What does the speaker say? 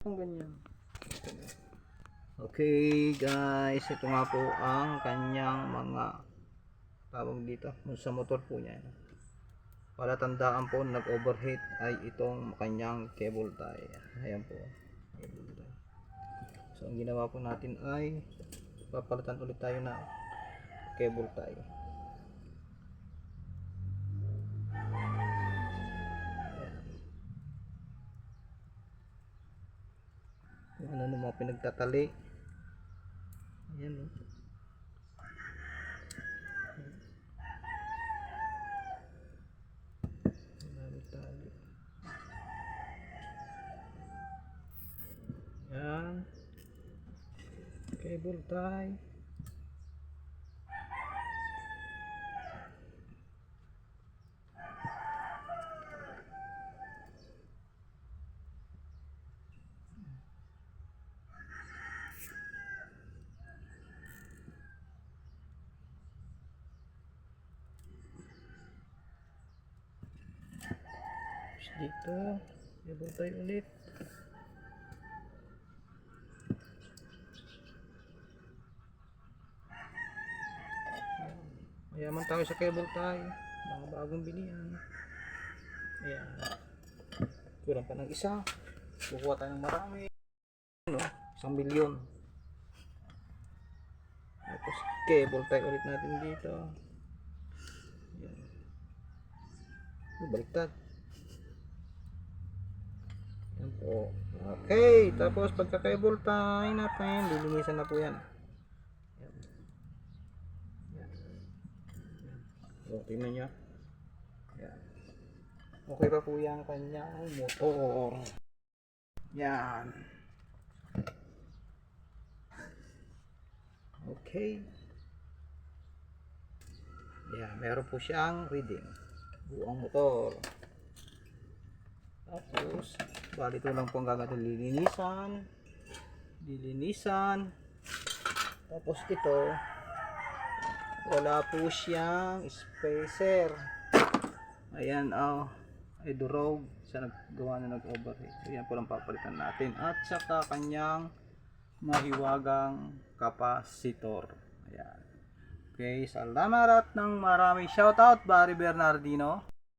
Ang ganyan. Okay guys, ito nga po ang kanyang mga tawag dito sa motor po niya. Para tandaan po nag overheat ay itong kanyang cable tie. Ayan po, cable tie. So ang ginawa po natin ay papalitan ulit tayo na cable tie. Kung ano na mga pinagtatali. Ayan o. Ayan. Cable tie. Dito, cable tie ulit. Mayaman tayo sa cable tie, mga bagong bilihan. Ayan, kurang pa ng isa, kukuha tayo ng marami, ano, 1,000,000. Tapos cable tie ulit natin dito. Ayan, baliktad. Ayan po. Okay, tapos pagka cable tie natin, lilinisan na po yan. So, tingnan nyo. Yan. Okay pa po yung kanyang motor. Yan. Okay. Yan. Meron po siyang reading. Buong motor. Tapos, bali ito lang po ang gagawin. Lilinisan. Lilinisan. Tapos ito, wala po siyang spacer. Ayan, ay durog sa naggawa na nag-overheat. So yan po lang papalitan natin. At saka kanyang mahiwagang kapasitor. Ayan. Okay, salamat at ng marami. Shoutout Barry Bernardino.